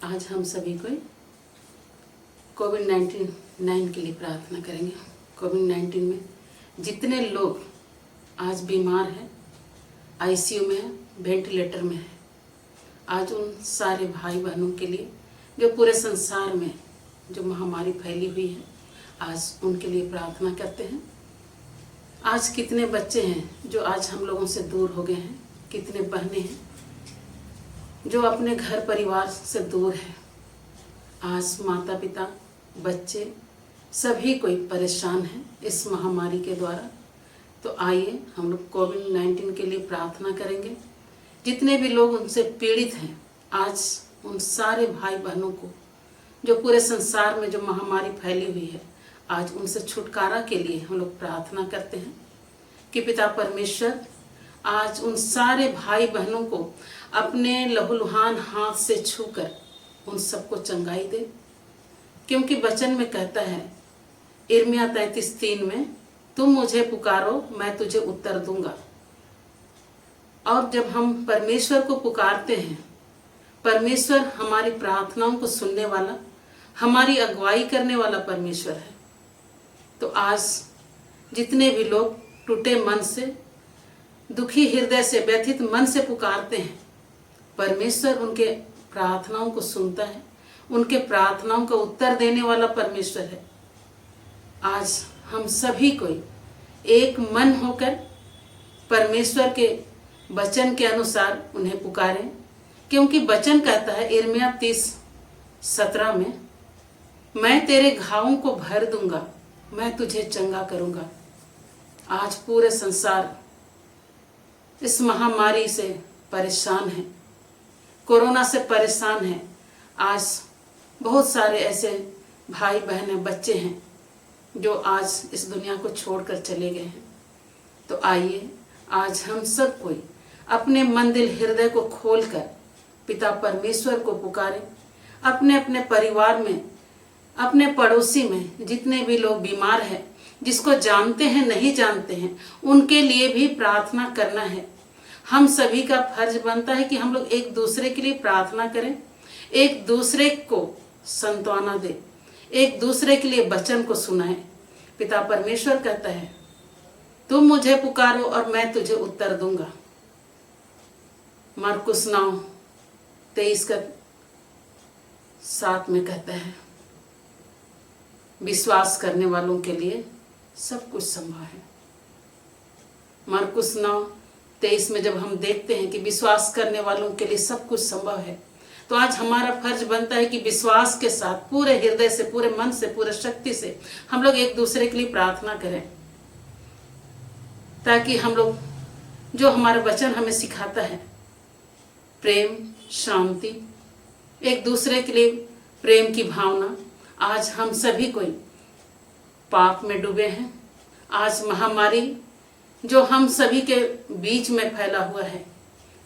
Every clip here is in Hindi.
आज हम सभी को कोविड-19 के लिए प्रार्थना करेंगे। कोविड-19 में जितने लोग आज बीमार हैं, आईसीयू में हैं, वेंटिलेटर में हैं, आज उन सारे भाई बहनों के लिए जो पूरे संसार में जो महामारी फैली हुई है, आज उनके लिए प्रार्थना करते हैं। आज कितने बच्चे हैं जो आज हम लोगों से दूर हो गए हैं, कितने बहनें हैं जो अपने घर परिवार से दूर है। आज माता पिता, बच्चे सभी कोई परेशान है इस महामारी के द्वारा। तो आइए हम लोग कोविड-19 के लिए प्रार्थना करेंगे। जितने भी लोग उनसे पीड़ित हैं, आज उन सारे भाई बहनों को जो पूरे संसार में जो महामारी फैली हुई है, आज उनसे छुटकारा के लिए हम लोग प्रार्थना करते हैं कि पिता परमेश्वर आज उन सारे भाई बहनों को अपने लहूलुहान हाथ से छूकर उन सबको चंगाई दे। क्योंकि वचन में कहता है यिर्मयाह 33:3 में, तुम मुझे पुकारो मैं तुझे उत्तर दूंगा। और जब हम परमेश्वर को पुकारते हैं, परमेश्वर हमारी प्रार्थनाओं को सुनने वाला, हमारी अगुवाई करने वाला परमेश्वर है। तो आज जितने भी लोग टूटे मन से, दुखी हृदय से, व्यथित मन से पुकारते हैं, परमेश्वर उनके प्रार्थनाओं को सुनता है, उनके प्रार्थनाओं का उत्तर देने वाला परमेश्वर है। आज हम सभी कोई एक मन होकर परमेश्वर के वचन के अनुसार उन्हें पुकारें। क्योंकि वचन कहता है यिर्मयाह 30:17 में, मैं तेरे घावों को भर दूंगा, मैं तुझे चंगा करूंगा। आज पूरे संसार इस महामारी से परेशान है, कोरोना से परेशान है। आज बहुत सारे ऐसे भाई बहनें, बच्चे हैं जो आज इस दुनिया को छोड़कर चले गए हैं। तो आइए आज हम सब कोई अपने मन दिल हृदय को खोलकर पिता परमेश्वर को पुकारें। अपने अपने परिवार में, अपने पड़ोसी में जितने भी लोग बीमार हैं, जिसको जानते हैं नहीं जानते हैं, उनके लिए भी प्रार्थना करना है। हम सभी का फर्ज बनता है कि हम लोग एक दूसरे के लिए प्रार्थना करें, एक दूसरे को सांत्वना दे, एक दूसरे के लिए वचन को सुनाएं। पिता परमेश्वर कहता है तुम मुझे पुकारो और मैं तुझे उत्तर दूंगा। मरकुस 9:23-7 में कहता है विश्वास करने वालों के लिए सब कुछ संभव है। मरकुस 9:23 में जब हम देखते हैं कि विश्वास करने वालों के लिए सब कुछ संभव है, तो आज हमारा फर्ज बनता है कि विश्वास के साथ पूरे हृदय से, पूरे मन से, पूरे शक्ति से हम लोग एक दूसरे के लिए प्रार्थना करें, ताकि हम लोग जो हमारा वचन हमें सिखाता है, प्रेम, शांति, एक दूसरे के लिए प्रेम की भावना। आज हम सभी कोई पाप में डूबे हैं। आज महामारी जो हम सभी के बीच में फैला हुआ है,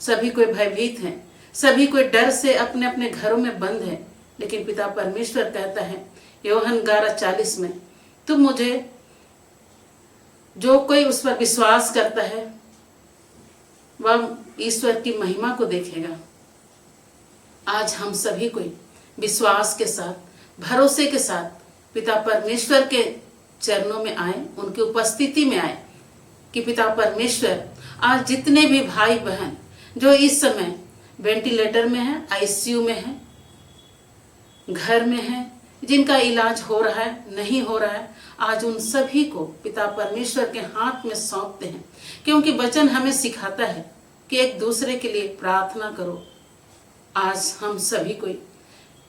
सभी कोई भयभीत हैं, सभी कोई डर से अपने अपने घरों में बंद है। लेकिन पिता परमेश्वर कहता है यूहन्ना 11:40 में, तुम मुझे, जो कोई उस पर विश्वास करता है वह ईश्वर की महिमा को देखेगा। आज हम सभी कोई विश्वास के साथ, भरोसे के साथ पिता परमेश्वर के चरणों में आए, उनकी उपस्थिति में आए कि पिता परमेश्वर आज जितने भी भाई बहन जो इस समय वेंटिलेटर में हैं, आईसीयू में हैं, घर में हैं, जिनका इलाज हो रहा है, नहीं हो रहा है, आज उन सभी को पिता परमेश्वर के हाथ में सौंपते हैं। क्योंकि वचन हमें सिखाता है कि एक दूसरे के लिए प्रार्थना करो। आज हम सभी कोई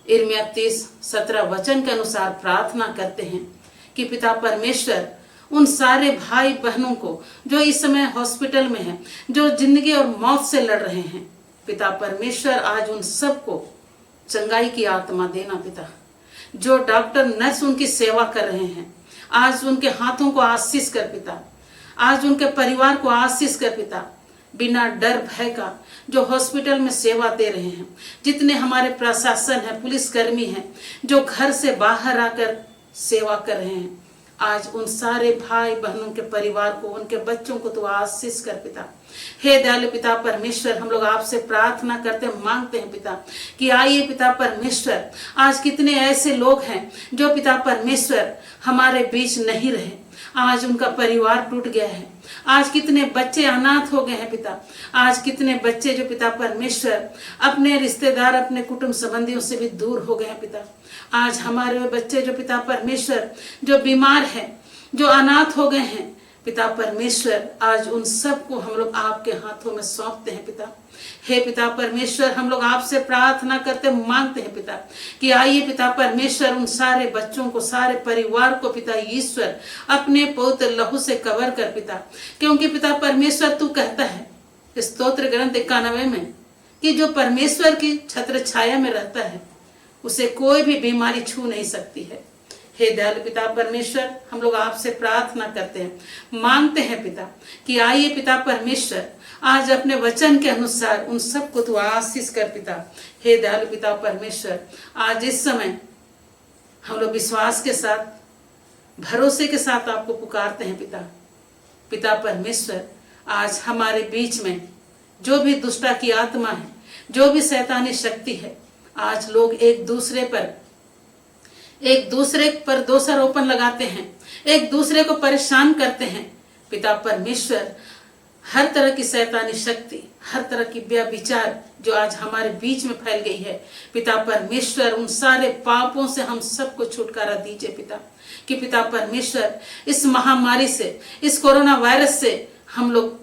यिर्मयाह 30:17 वचन के अनुसार प्रार्थना करते हैं कि पिता परमेश्वर उन सारे भाई बहनों को जो इस समय हॉस्पिटल में हैं, जो जिंदगी और मौत से लड़ रहे हैं, पिता परमेश्वर आज उन सबको चंगाई की आत्मा देना। पिता, जो डॉक्टर नर्स उनकी सेवा कर रहे हैं, आज उनके हाथों को आशीष कर पिता, आज उनके परिवार को आशीष कर पिता, बिना डर भय का जो हॉस्पिटल में सेवा दे रहे हैं, जितने हमारे प्रशासन है, पुलिसकर्मी हैं, जो घर से बाहर आकर सेवा कर रहे हैं, आज उन सारे भाई बहनों के परिवार को, उनके बच्चों को तू आशीष कर पिता। हे दयालु पिता परमेश्वर, हम लोग आपसे प्रार्थना करते मांगते हैं पिता कि आइए पिता परमेश्वर, आज कितने ऐसे लोग हैं जो पिता परमेश्वर हमारे बीच नहीं रहे, आज उनका परिवार टूट गया है। आज कितने बच्चे अनाथ हो गए हैं पिता। आज कितने बच्चे जो पिता परमेश्वर अपने रिश्तेदार, अपने कुटुंब संबंधियों से भी दूर हो गए हैं पिता। आज हमारे बच्चे जो पिता परमेश्वर जो बीमार हैं, जो अनाथ हो गए हैं पिता परमेश्वर, आज उन सबको हम लोग आपके हाथों में सौंपते हैं पिता। हे पिता परमेश्वर, हम लोग आपसे प्रार्थना करते मांगते हैं पिता कि आइए पिता परमेश्वर, उन सारे बच्चों को, सारे परिवार को पिता ईश्वर अपने पवित्र लहू से कवर कर पिता। क्योंकि पिता परमेश्वर तू कहता है स्तोत्र ग्रंथ 91 में कि जो परमेश्वर की छत्र छाया में रहता है उसे कोई भी बीमारी छू नहीं सकती है। हे दयालु पिता परमेश्वर, हम लोग आपसे प्रार्थना करते हैं, मांगते हैं पिता कि आइए पिता परमेश्वर, आज अपने वचन के अनुसार उन सबको तू आशीष कर पिता। हे दयालु पिता परमेश्वर, आज इस समय हम लोग विश्वास के साथ, भरोसे के साथ आपको पुकारते हैं पिता। पिता परमेश्वर, आज हमारे बीच में जो भी दुष्टा की आत्मा है, जो भी शैतानी शक्ति है, आज लोग एक दूसरे पर दोषारोपण लगाते हैं, एक दूसरे को परेशान करते हैं। पिता परमेश्वर, हर तरह की शैतानी शक्ति, हर तरह की व्यभिचार जो आज हमारे बीच में फैल गई है पिता परमेश्वर, उन सारे पापों से हम सबको छुटकारा दीजिए पिता। कि पिता परमेश्वर, इस महामारी से, इस कोरोना वायरस से हम लोग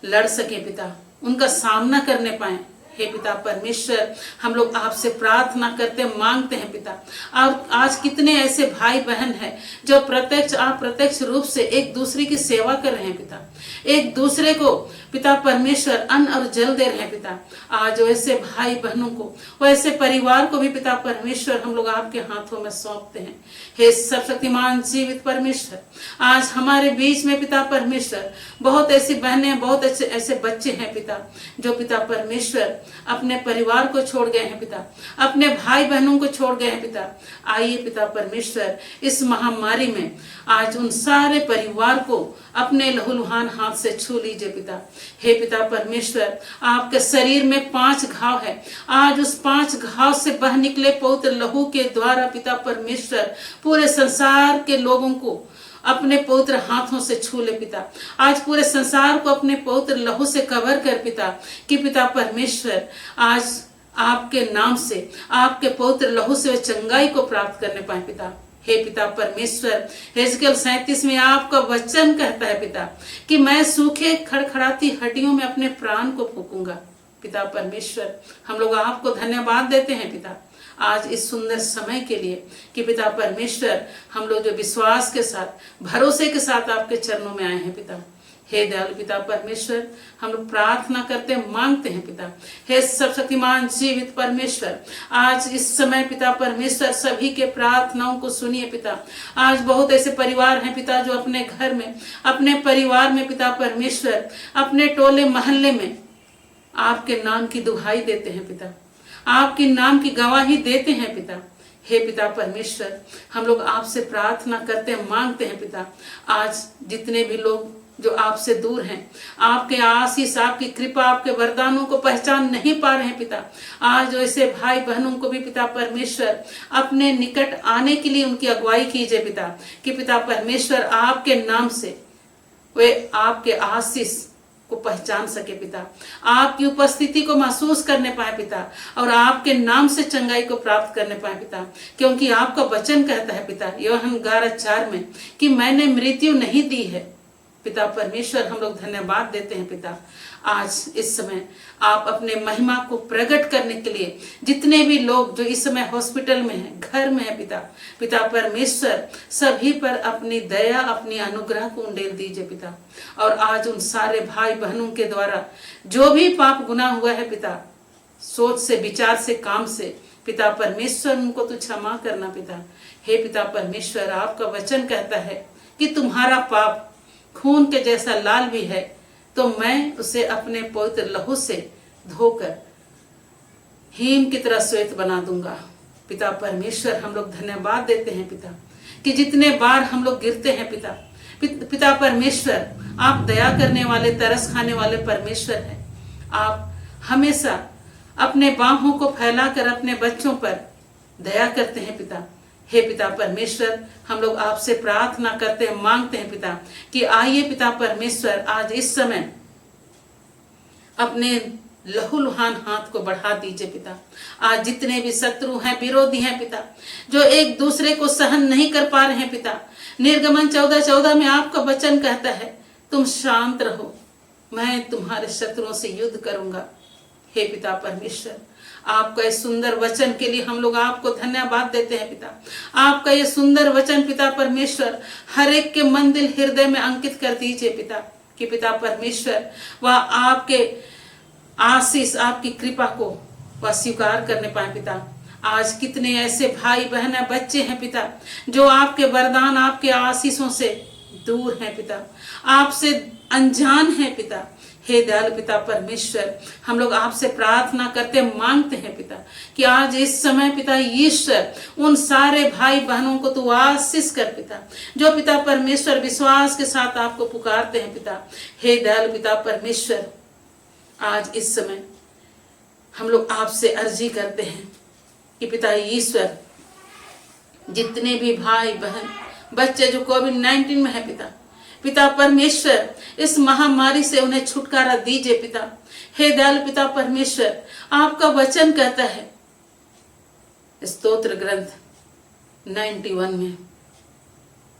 लड़ सके पिता, उनका सामना करने पाए। हे पिता परमेश्वर, हम लोग आपसे प्रार्थना करते मांगते हैं पिता। और आज कितने ऐसे भाई बहन हैं जो प्रत्यक्ष अप्रत्यक्ष रूप से एक दूसरे की सेवा कर रहे हैं पिता, एक दूसरे को पिता परमेश्वर अन्न और जल दे रहे हैं पिता। आज वैसे भाई बहनों को, वैसे परिवार को भी पिता परमेश्वर हम लोग आपके हाथों में सौंपते हैं। हे सर्वशक्तिमान जीवित परमेश्वर, आज हमारे बीच में पिता परमेश्वर बहुत ऐसी बहनें, बहुत ऐसे बच्चे हैं पिता, जो पिता परमेश्वर अपने परिवार को छोड़ गए हैं पिता, अपने भाई बहनों को छोड़ गए हैं पिता। आइए पिता परमेश्वर, इस महामारी में आज उन सारे परिवार को अपने लहूलुहान हाथ से छू लीजिए पिता। हे पिता परमेश्वर, आपके शरीर में 5 घाव है, आज उस 5 घाव से बह निकले पवित्र लहू के द्वारा पिता परमेश्वर पूरे संसार के लोगों को अपने पवित्र हाथों से छू ले पिता। आज पूरे संसार को अपने पवित्र लहू से कवर कर पिता, कि पिता परमेश्वर आज आपके नाम से, आपके पवित्र लहू से वे चंगाई को प्राप्त करने पाए पिता। हे पिता परमेश्वर, हेजकेल 37 में आपका वचन कहता है पिता कि मैं सूखे खड़खड़ाती हड्डियों में अपने प्राण को फूंकूंगा। पिता परमेश्वर, हम लोग आपको धन्यवाद देते हैं पिता आज इस सुंदर समय के लिए, कि पिता परमेश्वर हम लोग जो विश्वास के साथ, भरोसे के साथ आपके चरणों में आए हैं पिता। हे दयालु पिता परमेश्वर, हम लोग प्रार्थना करते मांगते हैं पिता। हे सर्वशक्तिमान जीवित परमेश्वर, आज इस समय पिता परमेश्वर सभी के प्रार्थनाओं को सुनिए पिता। आज बहुत ऐसे परिवार हैं पिता जो अपने घर में, अपने परिवार में पिता परमेश्वर, अपने टोले मोहल्ले में आपके नाम की दुहाई देते हैं पिता, आपके नाम की गवाही देते हैं पिता। हे पिता परमेश्वर, हम लोग आपसे प्रार्थना करते मांगते हैं पिता। आज जितने भी लोग जो आपसे दूर हैं, आपके आशीष, आपकी कृपा, आपके वरदानों को पहचान नहीं पा रहे हैं पिता, आज ऐसे भाई बहनों को भी पिता परमेश्वर अपने निकट आने के लिए उनकी अगुवाई कीजिए पिता। कि पिता परमेश्वर आपके नाम से वे आपके आशीष को पहचान सके पिता, आपकी उपस्थिति को महसूस करने पाए पिता, और आपके नाम से चंगाई को प्राप्त करने पाए पिता। क्योंकि आपका वचन कहता है पिता यूहन्ना 11:4 में कि मैंने मृत्यु नहीं दी है। पिता परमेश्वर, हम लोग धन्यवाद देते हैं पिता। आज इस समय आप अपने महिमा को प्रकट करने के लिए जितने भी लोग जो इस समय हॉस्पिटल में हैं, घर में हैं पिता, पिता परमेश्वर सभी पर अपनी दया, अपनी अनुग्रह को उंडेल दीजिए पिता। और आज उन सारे भाई बहनों के द्वारा जो भी पाप गुनाह हुआ है पिता, सोच से, विचार से, काम से, पिता परमेश्वर उनको तो क्षमा करना पिता। हे पिता परमेश्वर, आपका वचन कहता है कि तुम्हारा पाप खून के जैसा लाल भी है तो मैं उसे अपने पवित्र लहू से धोकर हीम की तरह श्वेत बना दूंगा। पिता परमेश्वर, हम लोग धन्यवाद देते हैं पिता कि जितने बार हम लोग गिरते हैं पिता, पिता परमेश्वर आप दया करने वाले, तरस खाने वाले परमेश्वर हैं। आप हमेशा अपने बाहों को फैलाकर अपने बच्चों पर दया करते हैं पिता। हे पिता परमेश्वर, हम लोग आपसे प्रार्थना करते हैं, मांगते हैं पिता कि आइए पिता परमेश्वर, आज इस समय अपने लहूलुहान हाथ को बढ़ा दीजिए पिता। आज जितने भी शत्रु हैं, विरोधी हैं पिता, जो एक दूसरे को सहन नहीं कर पा रहे हैं पिता, निर्गमन 14:14 में आपका वचन कहता है, तुम शांत रहो, मैं तुम्हारे शत्रुओं से युद्ध करूंगा। हे पिता परमेश्वर, आपका इस सुंदर वचन के लिए हम लोग आपको धन्यवाद देते हैं पिता। आपका ये सुंदर वचन पिता परमेश्वर हर एक के मन दिल हृदय में अंकित कर दीजिए पिता, कि पिता परमेश्वर वह आपके आशीष, आपकी कृपा को वह स्वीकार करने पाए पिता। आज कितने ऐसे भाई बहन है, बच्चे हैं पिता, जो आपके वरदान, आपके आशीषों से दूर हैं पिता, आपसे अनजान हैं पिता। हे दयालु पिता परमेश्वर, हम लोग आपसे प्रार्थना करते, मांगते हैं पिता कि आज इस समय पिता ईश्वर उन सारे भाई बहनों को तू आशीष कर पिता, जो पिता परमेश्वर विश्वास के साथ आपको पुकारते हैं पिता। हे दयालु पिता परमेश्वर, आज इस समय हम लोग आपसे अर्जी करते हैं कि पिता ईश्वर, जितने भी भाई बहन बच्चे जो कोविड-19 में है पिता, पिता परमेश्वर इस महामारी से उन्हें छुटकारा दीजिए पिता। हे दयालु पिता परमेश्वर, आपका वचन कहता है स्तोत्र ग्रंथ 91 में,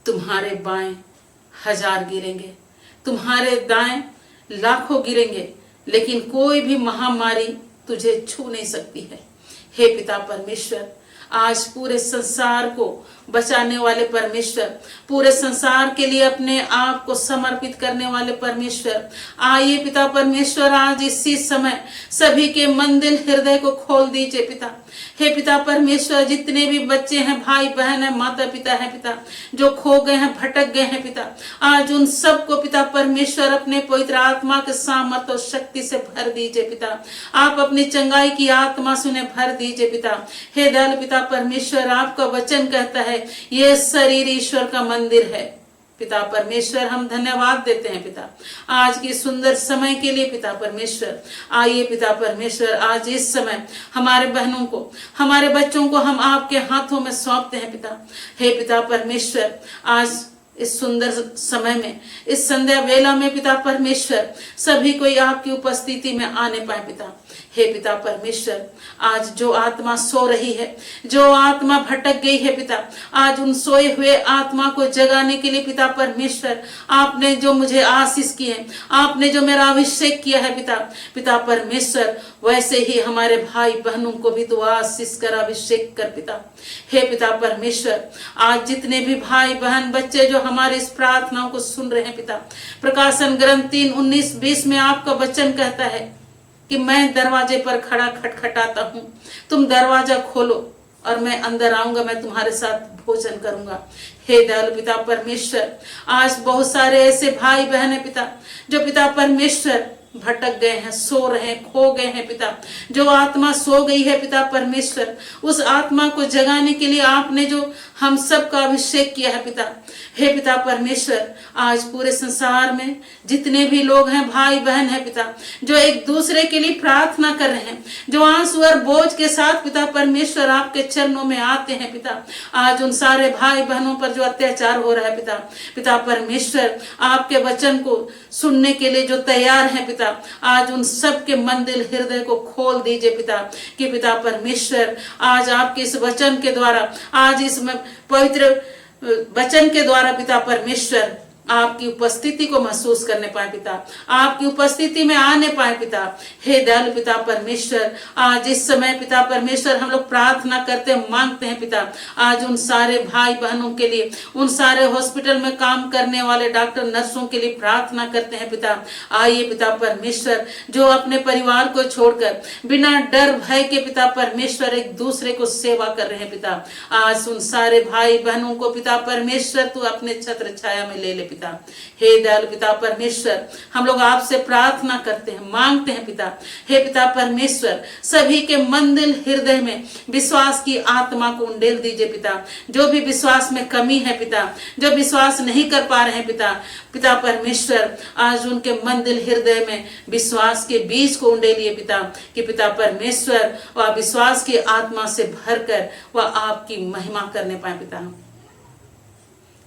तुम्हारे बाएं 1000 गिरेंगे, तुम्हारे दाएं लाखों गिरेंगे, लेकिन कोई भी महामारी तुझे छू नहीं सकती है। हे पिता परमेश्वर, आज पूरे संसार को बचाने वाले परमेश्वर, पूरे संसार के लिए अपने आप को समर्पित करने वाले परमेश्वर, आइए पिता परमेश्वर, आज इसी समय सभी के मन दिल हृदय को खोल दीजिए पिता। हे पिता परमेश्वर, जितने भी बच्चे हैं, भाई बहन है, माता पिता है पिता, जो खो गए हैं, भटक गए हैं पिता, आज उन सबको पिता परमेश्वर अपने पवित्र आत्मा के सामर्थ और शक्ति से भर दीजिए पिता। आप अपनी चंगाई की आत्मा से उन्हें भर दीजिए पिता। हे दयालु पिता परमेश्वर, आपका वचन कहता है ये शरीर ईश्वर का मंदिर है। पिता परमेश्वर, हम धन्यवाद देते हैं पिता आज की सुंदर समय के लिए पिता परमेश्वर। आइए पिता परमेश्वर, आज इस समय हमारे बहनों को, हमारे बच्चों को हम आपके हाथों में सौंपते हैं पिता। हे पिता परमेश्वर, आज इस सुंदर समय में, इस संध्या वेला में पिता परमेश्वर, सभी कोई आपकी उपस्थिति में आने पाए पिता। हे पिता परमेश्वर, आज जो आत्मा सो रही है, जो आत्मा भटक गई है पिता, आज उन सोए हुए आत्मा को जगाने के लिए पिता परमेश्वर, आपने जो मुझे आशीष की है, आपने जो मेरा अभिषेक किया है पिता, पिता परमेश्वर, वैसे ही हमारे भाई बहनों को भी तो आशीष कर, अभिषेक कर पिता। हे पिता परमेश्वर, आज जितने भी भाई बहन बच्चे जो हमारे इस प्रार्थनाओं को सुन रहे हैं पिता, प्रकाशन ग्रंथ 3:19-20 में आपका वचन कहता है कि मैं दरवाजे पर खड़ा खटखटाता हूँ, तुम दरवाजा खोलो और मैं अंदर आऊंगा, मैं तुम्हारे साथ भोजन करूंगा। हे दयालु पिता परमेश्वर, आज बहुत सारे ऐसे भाई बहन है पिता, जो पिता परमेश्वर भटक गए हैं, सो रहे हैं, खो गए हैं पिता। जो आत्मा सो गई है पिता परमेश्वर, उस आत्मा को जगाने के लिए आपने जो हम सब का अभिषेक किया है पिता। हे पिता परमेश्वर, आज पूरे संसार में जितने भी लोग हैं, भाई बहन है पिता, जो एक दूसरे के लिए प्रार्थना कर रहे हैं, जो आंसू और बोझ के साथ पिता परमेश्वर आपके चरणों में आते हैं पिता, आज उन सारे भाई बहनों पर जो अत्याचार हो रहा है पिता, पिता परमेश्वर, आपके वचन को सुनने के लिए जो तैयार है पिता, आज उन सब के मन दिल हृदय को खोल दीजिए पिता, कि पिता परमेश्वर, आज आपके इस वचन के द्वारा, आज इस पवित्र वचन के द्वारा पिता परमेश्वर, आपकी उपस्थिति को महसूस करने पाए पिता, आपकी उपस्थिति में आने पाए पिता। हे दयालु पिता परमेश्वर, आज इस समय पिता परमेश्वर हम लोग प्रार्थना करते हैं, मांगते हैं पिता, आज उन सारे भाई बहनों के लिए, उन सारे हॉस्पिटल में काम करने वाले डॉक्टर नर्सों के लिए प्रार्थना करते हैं पिता। आइए पिता परमेश्वर, जो अपने परिवार को छोड़कर बिना डर भय के पिता परमेश्वर एक दूसरे को सेवा कर रहे हैं पिता, आज उन सारे भाई बहनों को पिता परमेश्वर तू अपने छत्र छाया में ले ले पिता। पिता। हे दयालु पिता परमेश्वर, हम लोग आपसे प्रार्थना करते हैं, मांगते हैं पिता। हे पिता परमेश्वर, सभी के मन दिल हृदय में विश्वास की आत्मा को उंडेल दीजिए पिता। जो भी विश्वास में कमी है पिता, जो विश्वास नहीं कर पा रहे हैं पिता, पिता परमेश्वर आज उनके मन दिल हृदय में विश्वास के बीज को उंडेलिए पिता, कि पिता परमेश्वर वह विश्वास की आत्मा से भरकर वह आपकी महिमा करने पाए पिता।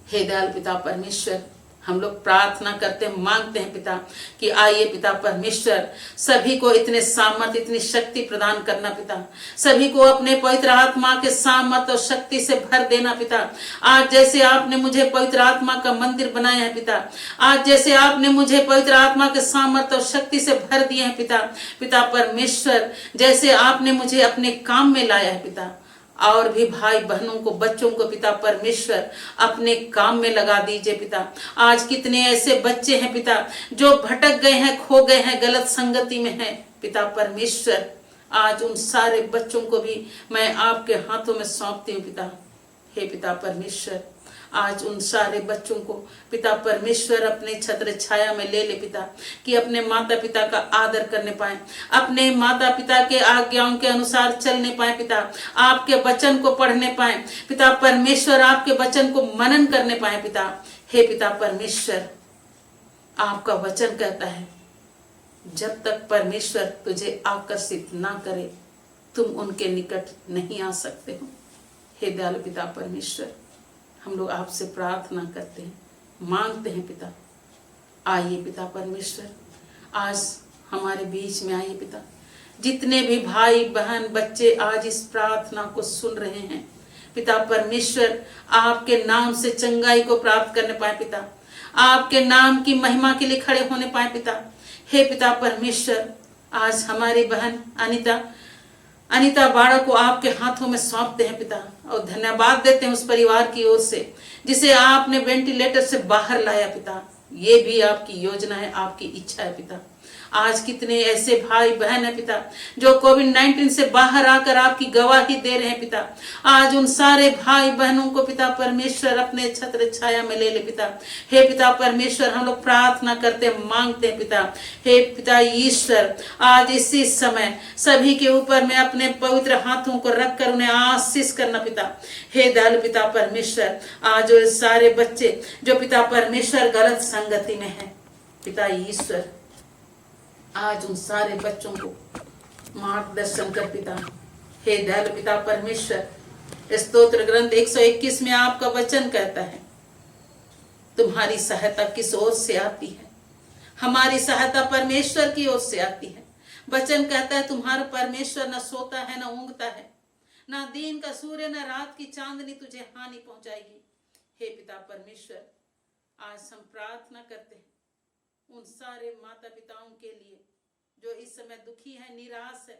हे दयालु पिता परमेश्वर, हम लोग प्रार्थना करते हैं, मांगते हैं पिता कि आइए पिता परमेश्वर, सभी को इतने सामर्थ, इतनी शक्ति प्रदान करना पिता। सभी को अपने पवित्र आत्मा के सामर्थ और शक्ति से भर देना पिता। आज जैसे आपने मुझे पवित्र आत्मा का मंदिर बनाया है पिता, आज जैसे आपने मुझे पवित्र आत्मा के सामर्थ और शक्ति से भर दिए हैं पिता, पिता परमेश्वर, जैसे आपने मुझे अपने काम में लाया है पिता, और भी भाई बहनों को, बच्चों को पिता परमेश्वर अपने काम में लगा दीजिए पिता। आज कितने ऐसे बच्चे हैं पिता जो भटक गए हैं, खो गए हैं, गलत संगति में हैं पिता परमेश्वर, आज उन सारे बच्चों को भी मैं आपके हाथों में सौंपती हूँ पिता। हे पिता परमेश्वर, आज उन सारे बच्चों को पिता परमेश्वर अपने छत्र छाया में ले ले पिता, कि अपने माता पिता का आदर करने पाए, अपने माता पिता के आज्ञाओं के अनुसार चलने पाए पिता, आपके वचन को पढ़ने पाए पिता परमेश्वर, आपके वचन को मनन करने पाए पिता। हे पिता परमेश्वर, आपका वचन कहता है जब तक परमेश्वर तुझे आकर्षित ना करे तुम उनके निकट नहीं आ सकते हो। हे दयालु पिता परमेश्वर, हम लोग आपसे प्रार्थना करते हैं, मांगते हैं पिता, आइए पिता परमेश्वर, आज हमारे बीच में आइए पिता। जितने भी भाई बहन बच्चे आज इस प्रार्थना को सुन रहे हैं पिता परमेश्वर, आपके नाम से चंगाई को प्राप्त करने पाए पिता, आपके नाम की महिमा के लिए खड़े होने पाए पिता। हे पिता परमेश्वर, आज हमारी बहन अनिता बाड़ा को आपके हाथों में सौंपते हैं पिता, और धन्यवाद देते हैं उस परिवार की ओर से जिसे आपने वेंटिलेटर से बाहर लाया पिता। ये भी आपकी योजना है, आपकी इच्छा है पिता। आज कितने ऐसे भाई बहन है पिता जो कोविड-19 से बाहर आकर आपकी गवाही दे रहे हैं पिता। आज उन सारे भाई बहनों को पिता परमेश्वर अपने छत्र छाया में ले ले पिता। हे पिता परमेश्वर, हम लोग प्रार्थना करते हैं, मांगते हैं पिता। हे पिता ईश्वर, आज इसी समय सभी के ऊपर में अपने पवित्र हाथों को रखकर उन्हें आशीष करना पिता। हे दयालु पिता परमेश्वर, आज वो सारे बच्चे जो पिता परमेश्वर गलत संगति में है पिता ईश्वर, आज उन सारे बच्चों को मार्गदर्शन कर पिता। हे दयालु पिता परमेश्वर, स्तोत्र ग्रंथ 121 में आपका वचन कहता है तुम्हारी सहायता किस ओर से आती है? हमारी सहायता परमेश्वर की ओर से आती है। वचन कहता है तुम्हारा परमेश्वर न सोता है न ऊँघता है, न दिन का सूर्य न रात की चांदनी तुझे हानि पहुंचाएगी। हे पिता परमेश्वर, आज हम प्रार्थना करते हैं उन सारे माता पिताओं के लिए जो इस समय दुखी है, निराश है,